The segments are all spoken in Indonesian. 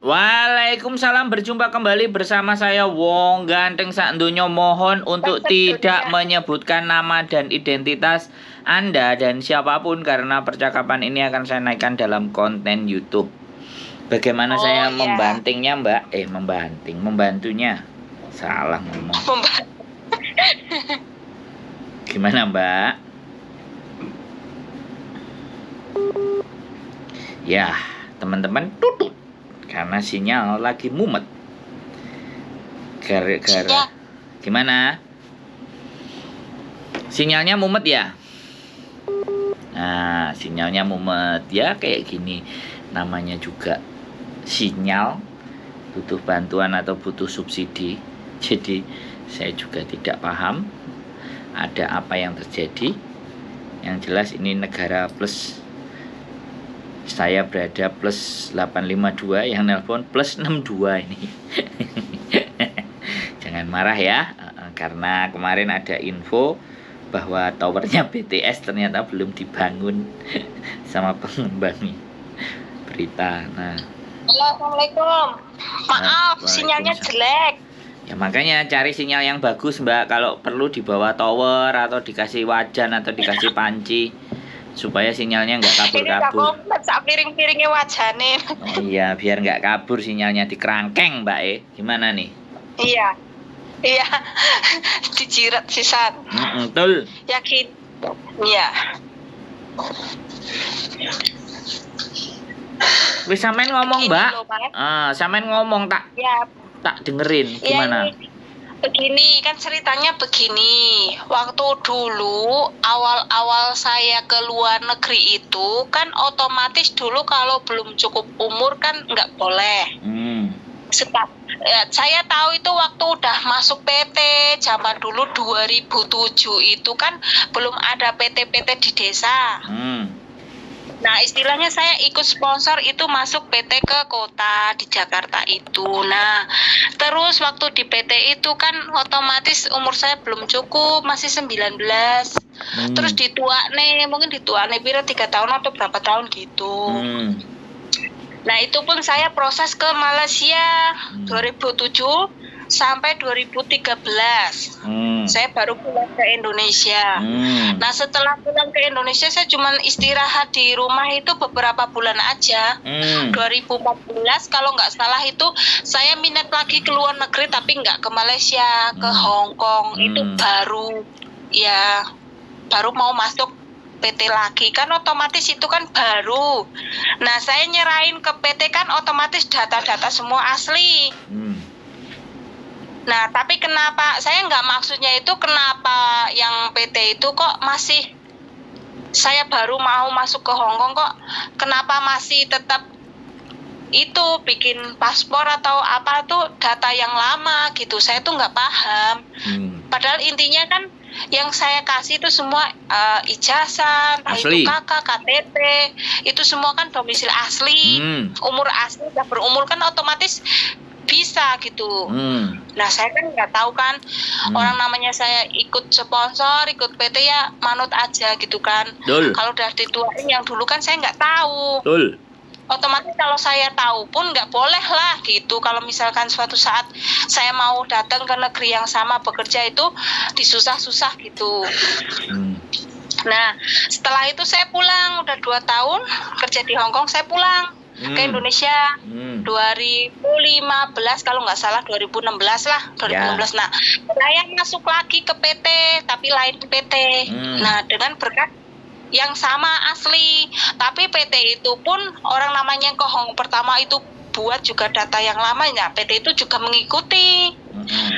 Waalaikumsalam, berjumpa kembali bersama saya Wong Ganteng Sak Donya. Mohon untuk tidak menyebutkan nama dan identitas Anda dan siapapun karena percakapan ini akan saya naikkan dalam konten YouTube. Bagaimana saya membantingnya, Mbak? Membantunya. Salah ngomong. Gimana, Mbak? Ya, teman-teman tutut karena sinyal lagi mumet. Gara-gara gimana? Sinyalnya mumet ya? Nah, sinyalnya mumet ya kayak gini. Namanya juga sinyal, butuh bantuan atau butuh subsidi. Jadi saya juga tidak paham ada apa yang terjadi. Yang jelas ini negara plus, saya berada plus 852, yang nelpon plus 62 ini. Jangan marah ya, karena kemarin ada info bahwa towernya BTS ternyata belum dibangun sama pengembangnya. Berita. Nah. Assalamualaikum. Maaf, sinyalnya jelek. Ya makanya cari sinyal yang bagus, Mbak. Kalau perlu di bawah tower atau dikasih wajan atau dikasih panci supaya sinyalnya nggak kabur-kabur. Ini tak piring-piringnya wajane. Oh iya, biar nggak kabur sinyalnya, di kerangkeng, Mbak. Gimana nih? Iya, dijirat sisan. Betul. Yakin? Iya. Wis sampean ngomong, Mbak. Sampean ngomong tak dengerin. Gimana? Ya, begini kan ceritanya begini. Waktu dulu awal-awal saya ke luar negeri itu kan otomatis dulu kalau belum cukup umur kan nggak boleh. Saya tahu itu waktu udah masuk PT zaman dulu 2007 itu kan belum ada PT-PT di desa. Nah, istilahnya saya ikut sponsor itu masuk PT ke kota di Jakarta itu. Nah, terus waktu di PT itu kan otomatis umur saya belum cukup, masih 19. Terus mungkin dituakne pira 3 tahun atau berapa tahun gitu. Nah, itu pun saya proses ke Malaysia 2007 sampai 2013. Saya baru pulang ke Indonesia. Nah, setelah pulang ke Indonesia saya cuma istirahat di rumah itu beberapa bulan aja. 2014 kalau nggak salah itu saya minat lagi ke luar negeri tapi nggak ke Malaysia, ke Hong Kong. Itu baru mau masuk PT lagi kan otomatis itu kan baru. Nah, saya nyerahin ke PT kan otomatis data-data semua asli. Nah, tapi kenapa saya nggak maksudnya itu kenapa yang PT itu kok masih saya baru mau masuk ke Hong Kong kok kenapa masih tetap itu bikin paspor atau apa tuh data yang lama gitu. Saya tuh nggak paham. Padahal intinya kan yang saya kasih itu semua ijazah, itu kakak, KTP, itu semua kan domisili asli, umur asli, udah berumur kan otomatis bisa gitu. Nah, saya kan nggak tahu kan orang namanya saya ikut sponsor, ikut PT ya manut aja gitu kan. Kalau udah dituain yang dulu kan saya nggak tahu. Otomatis kalau saya tahu pun nggak boleh lah gitu. Kalau misalkan suatu saat saya mau datang ke negeri yang sama bekerja itu disusah-susah gitu. Nah, setelah itu saya pulang, udah 2 tahun kerja di Hong Kong, saya pulang ke Indonesia 2015 kalau nggak salah 2016 lah 2016. Nah, saya masuk lagi ke PT tapi lain PT. Nah, dengan berkat yang sama asli, tapi PT itu pun orang namanya ke Hong Kong pertama itu buat juga data yang lama ya, PT itu juga mengikuti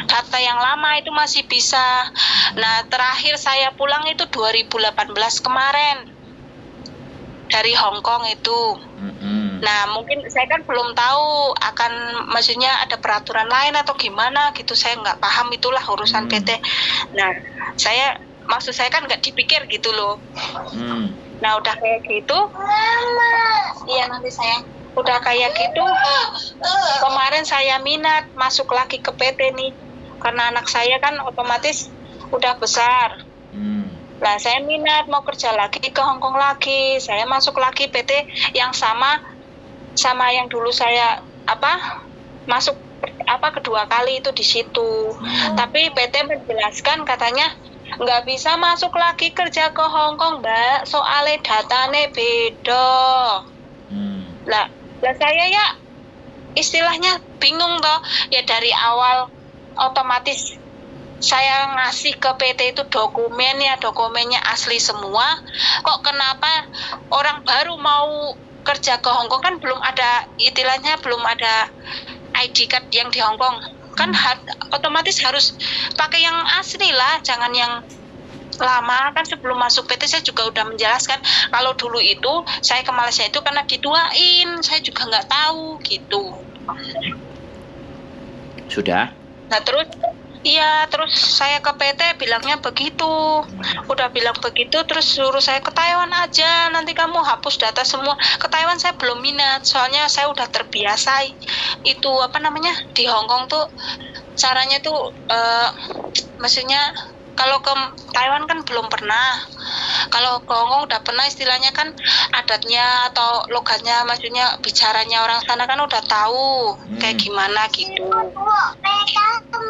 data yang lama itu masih bisa. Nah, terakhir saya pulang itu 2018 kemarin dari Hong Kong itu. Nah, mungkin saya kan belum tahu akan maksudnya ada peraturan lain atau gimana gitu, saya nggak paham itulah urusan PT. Nah, maksud saya kan nggak dipikir gitu loh. Nah, udah kayak gitu, iya nanti saya udah kayak gitu, kemarin saya minat masuk lagi ke PT nih, karena anak saya kan otomatis udah besar. Nah, saya minat mau kerja lagi ke Hong Kong lagi, saya masuk lagi PT yang sama yang dulu saya masuk kedua kali itu di situ. Tapi PT menjelaskan katanya nggak bisa masuk lagi kerja ke Hong Kong, Mbak. Soalnya datanya beda. Lah saya ya istilahnya bingung toh. Ya dari awal otomatis saya ngasih ke PT itu dokumennya asli semua. Kok kenapa orang baru mau kerja ke Hong Kong kan belum ada ID card yang di Hong Kong. Kan otomatis harus pakai yang asli lah, jangan yang lama. Kan sebelum masuk PT saya juga udah menjelaskan kalau dulu itu saya ke Malaysia itu karena dituain, saya juga nggak tahu gitu. Sudah? Nah terus saya ke PT bilangnya begitu. Udah bilang begitu terus suruh saya ke Taiwan aja, nanti kamu hapus data semua. Ke Taiwan saya belum minat, soalnya saya udah terbiasa itu di Hong Kong tuh caranya tuh maksudnya kalau ke Taiwan kan belum pernah. Kalau ke Hong Kong udah pernah, istilahnya kan adatnya atau logatnya, maksudnya bicaranya orang sana kan udah tahu kayak gimana gitu.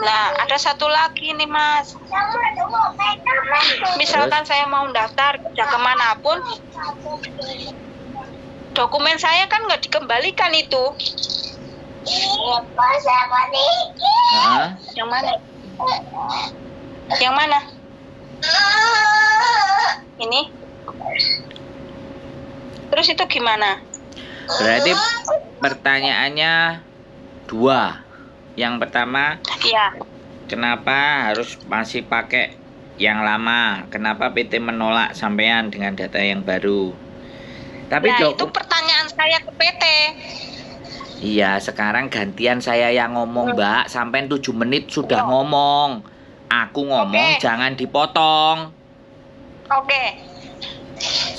Nah, ada satu lagi nih Mas. Misalkan saya mau daftar kerja kemanapun, dokumen saya kan nggak dikembalikan itu. Yang mana? Yang mana? Ini. Terus itu gimana? Berarti pertanyaannya dua. Yang pertama, iya, kenapa harus masih pakai yang lama? Kenapa PT menolak sampean dengan data yang baru? Tapi itu pertanyaan saya ke PT. Iya, sekarang gantian saya yang ngomong, Mbak. Sampai 7 menit sudah ngomong. Aku ngomong, jangan dipotong. Oke.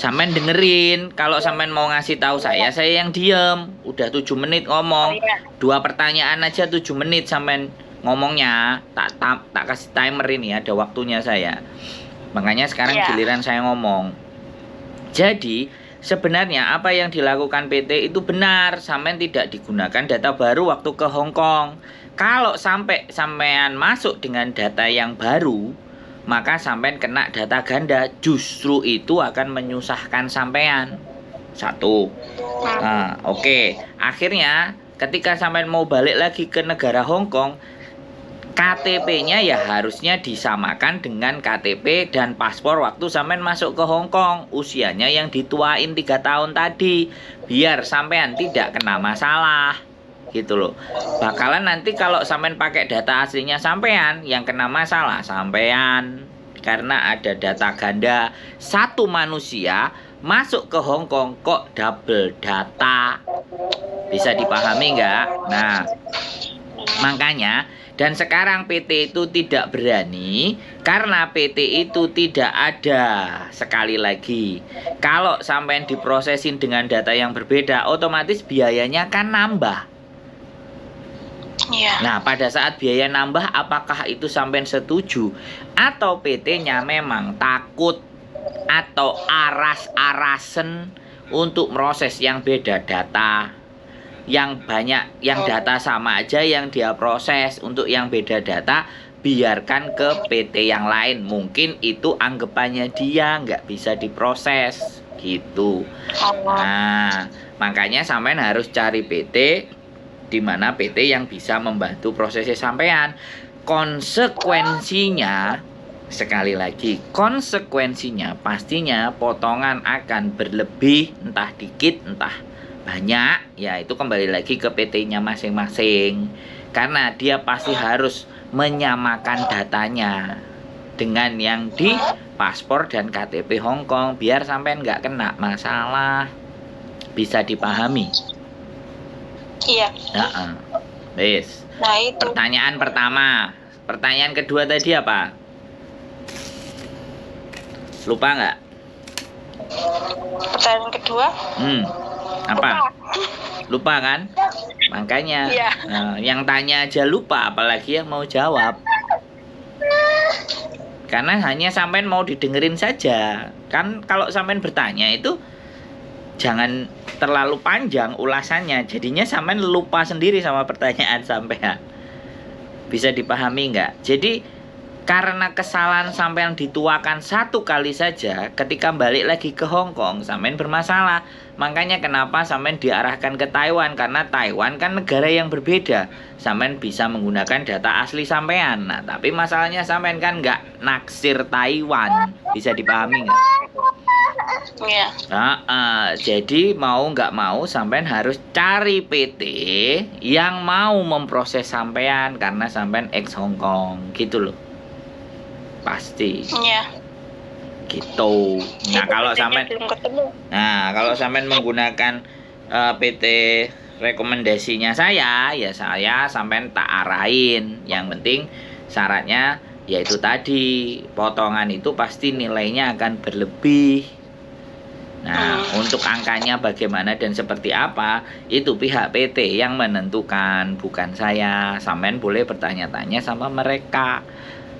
Sampean dengerin. Kalau sampean mau ngasih tahu saya yang diem. Udah 7 menit ngomong. Dua pertanyaan aja 7 menit sampean ngomongnya. Tak kasih timer ini, ada waktunya saya. Makanya sekarang giliran saya ngomong. Jadi sebenarnya apa yang dilakukan PT itu benar. Sampean tidak digunakan data baru waktu ke Hong Kong. Kalau sampean masuk dengan data yang baru, maka sampean kena data ganda. Justru itu akan menyusahkan sampean. Satu. Nah, oke. Akhirnya ketika sampean mau balik lagi ke negara Hong Kong, KTP-nya ya harusnya disamakan dengan KTP dan paspor waktu sampean masuk ke Hong Kong. Usianya yang dituain 3 tahun tadi, biar sampean tidak kena masalah. Gitu loh. Bakalan nanti kalau sampean pakai data aslinya sampean, yang kena masalah sampean. Karena ada data ganda. Satu manusia masuk ke Hong Kong kok double data. Bisa dipahami nggak? Nah, makanya dan sekarang PT itu tidak berani karena PT itu tidak ada. Sekali lagi, kalau sampean diprosesin dengan data yang berbeda, otomatis biayanya kan nambah. Nah, pada saat biaya nambah, apakah itu sampean setuju? Atau PT-nya memang takut atau aras-arasen untuk proses yang beda data? Yang banyak, yang data sama aja yang dia proses. Untuk yang beda data, biarkan ke PT yang lain. Mungkin itu anggapannya dia nggak bisa diproses gitu. Nah, makanya sampean harus cari PT di mana PT yang bisa membantu prosesnya sampean. Konsekuensinya, sekali lagi, konsekuensinya pastinya potongan akan berlebih, entah dikit entah banyak. Ya itu kembali lagi ke PT-nya masing-masing, karena dia pasti harus menyamakan datanya dengan yang di paspor dan KTP Hong Kong, biar sampean nggak kena masalah. Bisa dipahami? Iya. Wis. Nah, itu. Pertanyaan pertama. Pertanyaan kedua tadi apa? Lupa nggak? Pertanyaan kedua? Apa? Lupa kan? Makanya yang tanya aja lupa, apalagi yang mau jawab. Karena hanya sampean mau didengerin saja. Kan kalau sampean bertanya itu jangan terlalu panjang ulasannya, jadinya sampean lupa sendiri sama pertanyaan sampean. Bisa dipahami nggak? Jadi karena kesalahan sampean dituakan satu kali saja, ketika balik lagi ke Hong Kong sampean bermasalah. Makanya kenapa sampean diarahkan ke Taiwan, karena Taiwan kan negara yang berbeda. Sampean bisa menggunakan data asli sampean. Nah, tapi masalahnya sampean kan nggak naksir Taiwan. Bisa dipahami nggak? Iya. Jadi mau nggak mau sampean harus cari PT yang mau memproses sampean, karena sampean ex Hong Kong gitu loh. Pasti. Iya. Gitu. Nah, kalau sampean belum ketemu. Nah, kalau sampean menggunakan PT rekomendasinya saya, ya saya sampean tak arahin. Yang penting syaratnya yaitu tadi, potongan itu pasti nilainya akan berlebih. Nah, untuk angkanya bagaimana dan seperti apa, itu pihak PT yang menentukan, bukan saya. Sampean boleh bertanya-tanya sama mereka.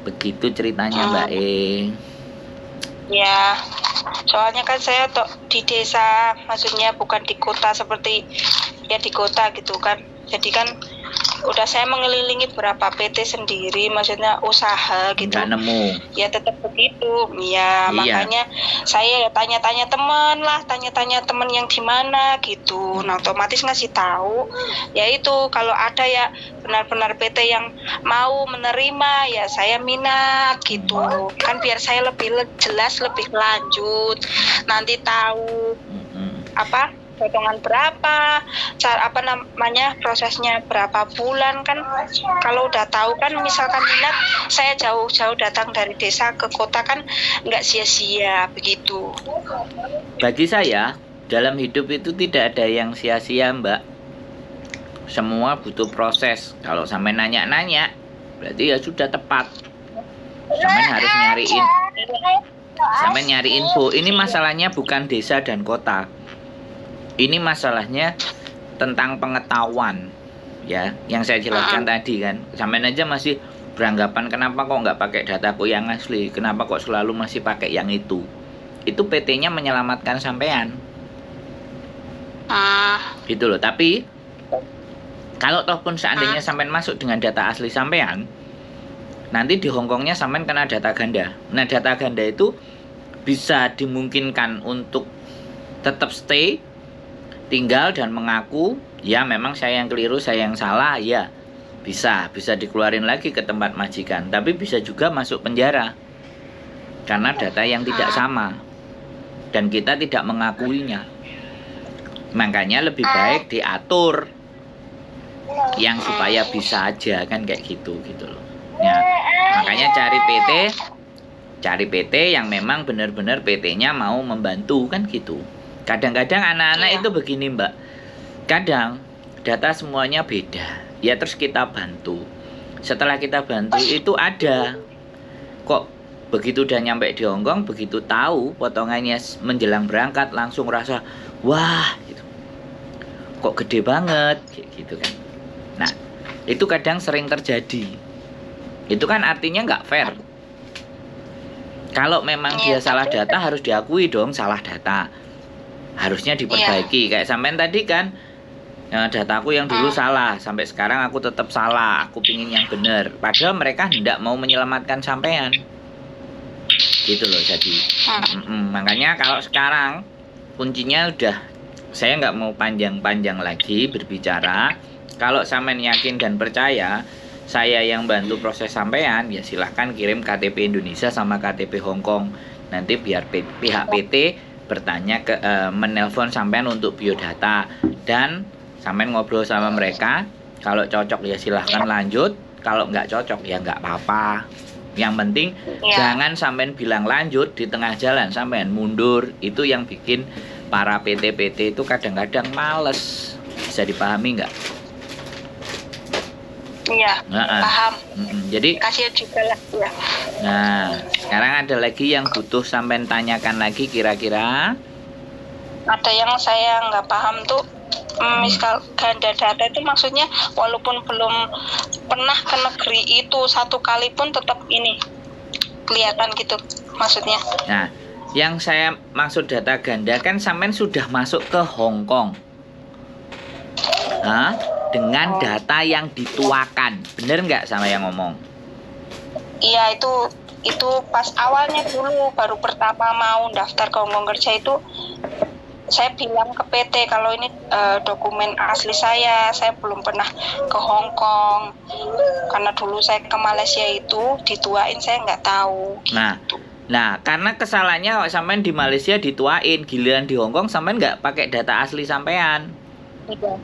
Begitu ceritanya, Mbak E. Ya, soalnya kan saya di desa, maksudnya bukan di kota seperti ya di kota gitu kan. Jadi kan udah saya mengelilingi beberapa PT sendiri, maksudnya usaha gitu. Nggak nemu. Ya tetap begitu. Ya, Iya. makanya saya ya tanya-tanya teman yang di mana gitu. Nah, otomatis ngasih tahu. Ya itu kalau ada ya benar-benar PT yang mau menerima, ya saya minat gitu. Kan biar saya lebih jelas, lebih lanjut. Nanti tahu apa potongan berapa, prosesnya berapa bulan kan. Kalau udah tahu kan, misalkan minat, saya jauh-jauh datang dari desa ke kota kan nggak sia-sia begitu. Bagi saya, dalam hidup itu tidak ada yang sia-sia, Mbak. Semua butuh proses. Kalau sampai nanya-nanya, berarti ya sudah tepat. Sampai harus nyari info. Ini masalahnya bukan desa dan kota. Ini masalahnya tentang pengetahuan, ya, yang saya jelaskan tadi kan. Sampean aja masih beranggapan kenapa kok nggak pakai dataku yang asli, kenapa kok selalu masih pakai yang itu. Itu PT-nya menyelamatkan sampean, gitu loh. Tapi kalau toh pun seandainya sampean masuk dengan data asli sampean, nanti di Hongkongnya sampean kena data ganda. Nah, data ganda itu bisa dimungkinkan untuk tetap stay, tinggal dan mengaku, ya memang saya yang keliru, saya yang salah, ya bisa dikeluarin lagi ke tempat majikan. Tapi bisa juga masuk penjara karena data yang tidak sama dan kita tidak mengakuinya. Makanya lebih baik diatur yang supaya bisa aja kan, kayak gitu loh. Ya, makanya cari PT yang memang benar-benar PT-nya mau membantu kan gitu. Kadang-kadang anak-anak itu begini, Mbak. Kadang data semuanya beda. Ya terus kita bantu. Setelah kita bantu itu ada. Kok begitu udah nyampe di Hongkong, begitu tahu potongannya menjelang berangkat langsung rasa, wah gitu. Kok gede banget gitu kan. Nah, itu kadang sering terjadi. Itu kan artinya nggak fair. Kalau memang dia salah data, harus diakui dong salah data. Harusnya diperbaiki. Kayak sampean tadi kan, dataku yang dulu salah, sampai sekarang aku tetap salah, aku pingin yang benar. Padahal mereka tidak mau menyelamatkan sampean, gitu loh. Jadi makanya kalau sekarang kuncinya udah, saya nggak mau panjang-panjang lagi berbicara. Kalau sampean yakin dan percaya saya yang bantu proses sampean, ya silahkan kirim KTP Indonesia sama KTP Hongkong. Nanti biar pihak PT bertanya menelpon sampean untuk biodata, dan sampean ngobrol sama mereka. Kalau cocok ya silahkan lanjut, kalau nggak cocok ya nggak apa-apa. Yang penting jangan sampean bilang lanjut di tengah jalan sampean mundur. Itu yang bikin para PT-PT itu kadang-kadang males. Bisa dipahami nggak? Iya, paham. Jadi kasihan juga lah ya. Nah, sekarang ada lagi yang butuh sampean tanyakan lagi kira-kira? Ada yang saya nggak paham tuh, misal ganda data itu maksudnya walaupun belum pernah ke negeri itu satu kali pun tetap ini kelihatan gitu maksudnya. Nah, Yang saya maksud data ganda kan sampean sudah masuk ke Hong Kong. Hah? Dengan data yang dituakan. Bener nggak sama yang ngomong? Iya, itu pas awalnya dulu baru pertama mau daftar ke Hongkong kerja itu saya bilang ke PT kalau ini dokumen asli saya belum pernah ke Hongkong karena dulu saya ke Malaysia itu dituain saya nggak tahu gitu. Nah, karena kesalahannya sampean di Malaysia dituain, giliran di Hongkong sampean nggak pakai data asli sampean.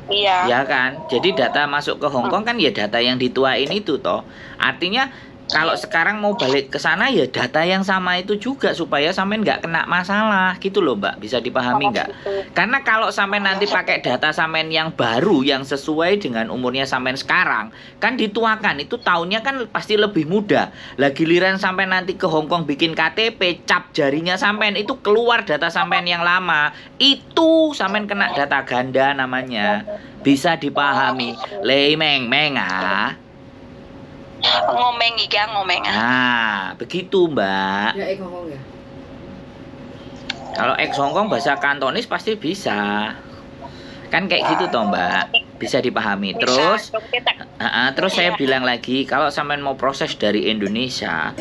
Iya. Ya kan? Jadi data masuk ke Hongkong kan ya data yang dituain itu toh. Artinya kalau sekarang mau balik ke sana ya data yang sama itu juga supaya sampean nggak kena masalah gitu loh Mbak. Bisa dipahami nggak? Karena kalau sampean nanti pakai data sampean yang baru yang sesuai dengan umurnya sampean sekarang kan dituakan itu tahunnya kan pasti lebih muda. Lah giliran sampean nanti ke Hongkong bikin KTP cap jarinya sampean itu keluar data sampean yang lama. Itu sampean kena data ganda namanya. Bisa dipahami. Lemeng ah. Ngomeng iki ngomeng. Nah, begitu Mbak. Ya Hongkong ya. Kalau ex Hongkong bahasa Kantonis pasti bisa. Kan kayak gitu toh Mbak. Bisa dipahami. Terus terus saya bilang lagi kalau sampean mau proses dari Indonesia,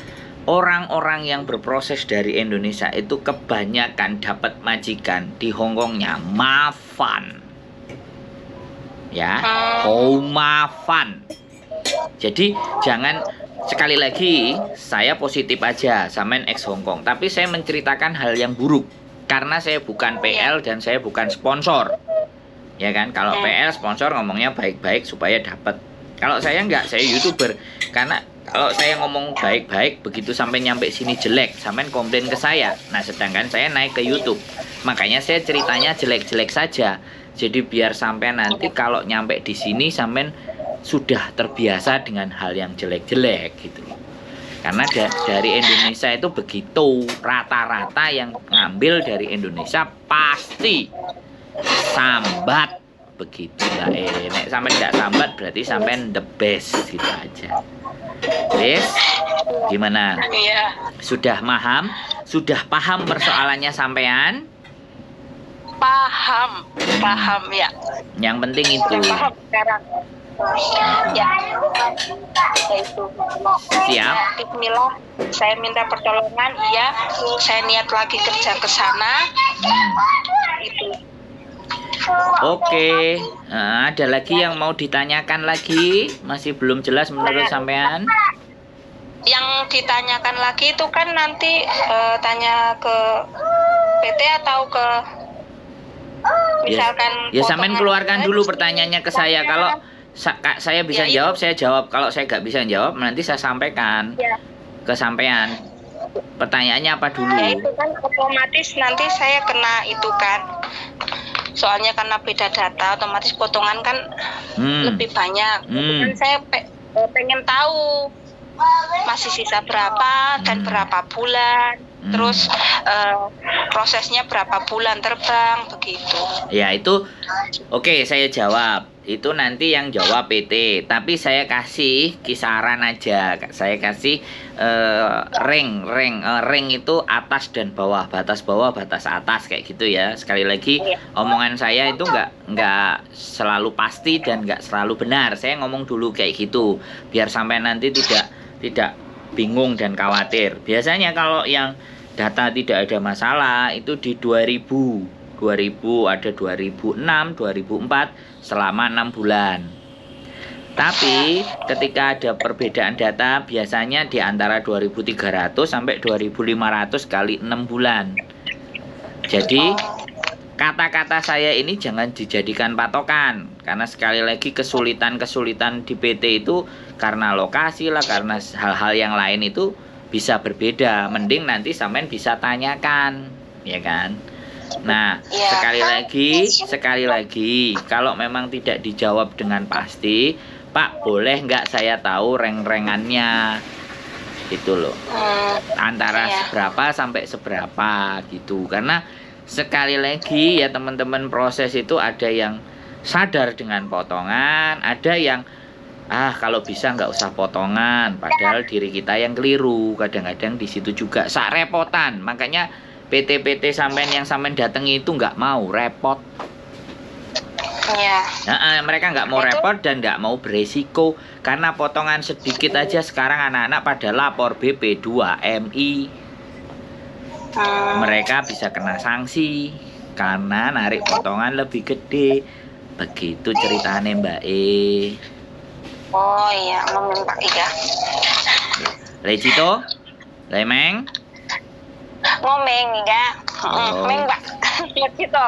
orang-orang yang berproses dari Indonesia itu kebanyakan dapat majikan di Hongkongnya Mafan. Ya, Mafan. Jadi jangan sekali lagi saya positif aja sampean ex Hongkong, tapi saya menceritakan hal yang buruk karena saya bukan PL dan saya bukan sponsor. Ya kan, kalau PL sponsor ngomongnya baik-baik supaya dapat. Kalau saya enggak, saya YouTuber. Karena kalau saya ngomong baik-baik begitu sampai nyampe sini jelek, sampean komplain ke saya. Nah, sedangkan saya naik ke YouTube. Makanya saya ceritanya jelek-jelek saja. Jadi biar sampean nanti kalau nyampe di sini sampean sudah terbiasa dengan hal yang jelek-jelek gitu. Karena dari Indonesia itu begitu, rata-rata yang ngambil dari Indonesia pasti sambat begitu lah. Nek sampai nggak sambat berarti sampai the best gitu aja. Yes, gimana? Iya. Sudah paham? Sudah paham persoalannya sampean? Paham ya. Yang penting itu. Paham sekarang. Ya, itu. Siap. Bismillah, saya minta pertolongan. Iya, saya niat lagi kerja ke sana. Itu. Oke. Nah, ada lagi yang mau ditanyakan lagi? Masih belum jelas menurut sampean? Yang ditanyakan lagi itu kan nanti tanya ke PT atau ke misalkan. Ya sampean keluarkan dulu pertanyaannya ke saya. Kalau saya bisa jawab, saya jawab. Kalau saya nggak bisa jawab, nanti saya sampaikan ke sampean. Pertanyaannya apa dulu? Ya itu kan otomatis nanti saya kena itu kan. Soalnya karena beda data, otomatis potongan kan lebih banyak. Kan saya pengen tahu masih sisa berapa dan berapa bulan. Terus prosesnya berapa bulan terbang begitu. Ya itu oke, saya jawab. Itu nanti yang jawab PT. Tapi saya kasih kisaran aja. Saya kasih ring itu atas dan bawah, batas bawah, batas atas kayak gitu ya. Sekali lagi omongan saya itu nggak selalu pasti dan nggak selalu benar. Saya ngomong dulu kayak gitu biar sampai nanti tidak bingung dan khawatir. Biasanya kalau yang data tidak ada masalah itu di 2000 ada 2006, 2004 selama 6 bulan. Tapi ketika ada perbedaan data biasanya di antara 2300 sampai 2500 kali 6 bulan. Jadi kata-kata saya ini jangan dijadikan patokan karena sekali lagi kesulitan di PT itu karena lokasi lah, karena hal-hal yang lain itu bisa berbeda. Mending nanti sampean bisa tanyakan, ya kan? Nah, sekali lagi, kalau memang tidak dijawab dengan pasti, Pak, boleh nggak saya tahu reng-rengannya? Gitu loh. Antara seberapa sampai seberapa gitu. Karena sekali lagi ya teman-teman, proses itu ada yang sadar dengan potongan, ada yang kalau bisa nggak usah potongan, padahal diri kita yang keliru. Kadang-kadang di situ juga sak repotan. Makanya PT sampean yang sampean datangi itu nggak mau repot. Iya. Nah, mereka nggak mau Itu- repot dan nggak mau beresiko karena potongan sedikit aja sekarang anak-anak pada lapor BP2 MI. Mereka bisa kena sanksi karena narik potongan lebih gede. Begitu ceritanya Mbak E. Oh iya, Pak iya. Lecito, Lemeng, Ngomeng ya. Oh. Meng Pak. Gitu.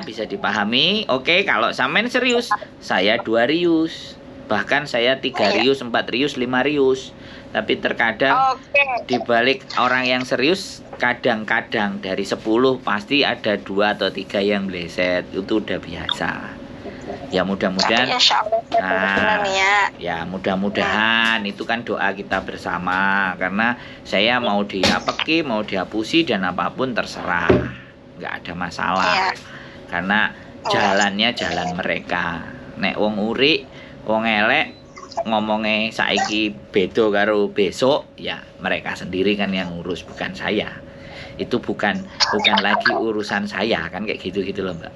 bisa dipahami. Oke, kalau sampean serius, saya 2 rius. Bahkan saya 3 rius, 4 rius, 5 rius. Tapi terkadang Oke. dibalik orang yang serius, kadang-kadang dari 10 pasti ada 2 atau 3 yang meleset. Itu udah biasa. Ya mudah-mudahan Insya Allah saya niat. ya mudah-mudahan itu kan doa kita bersama, karena saya mau diapeki, mau dihapusi dan apapun terserah, nggak ada masalah. Iya. Karena jalannya jalan mereka. Nek wong uri, wong elek ngomongnya saiki bedo karo besok, ya mereka sendiri kan yang ngurus, bukan saya. Itu bukan lagi urusan saya kan, kayak gitu loh Mbak.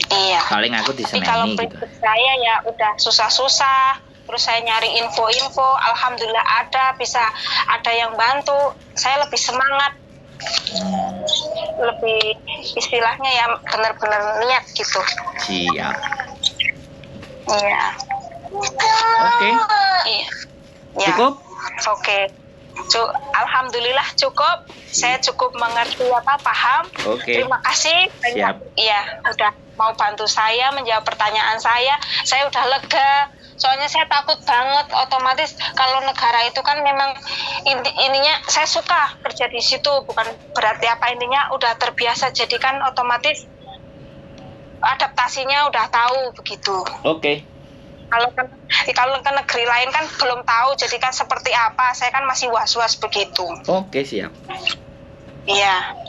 Iya. Paling aku Tapi kalau diseneni gitu. prinsip saya ya udah susah-susah, terus saya nyari info-info, alhamdulillah bisa ada yang bantu, saya lebih semangat, lebih istilahnya ya benar-benar niat gitu. Siap. Iya. Oke. Iya. Ya. Cukup? Oke. Alhamdulillah cukup. Saya cukup mengerti paham. Oke. Terima kasih banyak. Siap. Iya, udah mau bantu saya menjawab pertanyaan saya. Saya udah lega. Soalnya saya takut banget, otomatis kalau negara itu kan memang ininya saya suka kerja di situ, bukan berarti apa, intinya udah terbiasa, jadi kan otomatis adaptasinya udah tahu begitu. Oke. Kalau ke negeri lain kan belum tahu, jadi kan seperti apa, saya kan masih was-was begitu. Oke, siap. Iya.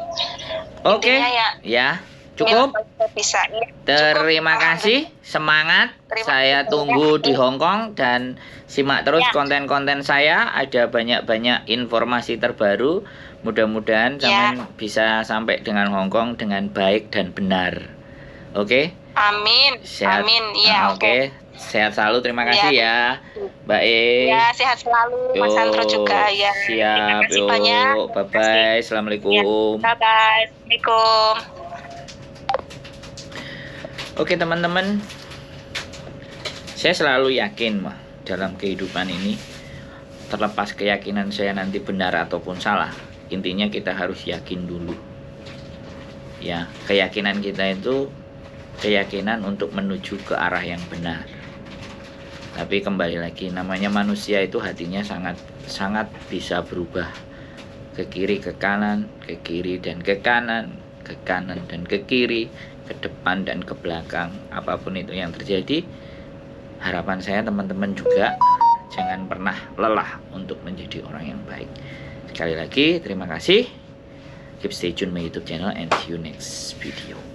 Oke. Intinya Ya, cukup. Bisa. Ya, Terima cukup. kasih, semangat. Terima Saya kasih. tunggu di Hong Kong dan simak terus Ya. konten-konten saya. Ada banyak-banyak informasi terbaru. Mudah-mudahan Ya. sampean bisa sampai dengan Hong Kong dengan baik dan benar. Oke? Amin. Sehat. Amin. Iya, oke. Sehat selalu. Terima kasih ya, Mbak E. Ya, sehat selalu. Mas Sandro juga ya. Siap. Terima kasih banyak. Bye bye. Assalamualaikum. Bye bye. Assalamualaikum. Oke teman-teman, saya selalu yakin mah dalam kehidupan ini, terlepas keyakinan saya nanti benar ataupun salah, intinya kita harus yakin dulu. Ya, keyakinan kita itu keyakinan untuk menuju ke arah yang benar. Tapi kembali lagi, namanya manusia itu hatinya sangat bisa berubah, ke kiri ke kanan, ke kiri dan ke kanan, ke kanan dan ke kiri, ke depan dan ke belakang. Apapun itu yang terjadi, harapan saya teman-teman juga jangan pernah lelah untuk menjadi orang yang baik. Sekali lagi terima kasih. Keep stay tune my YouTube channel and see you next video.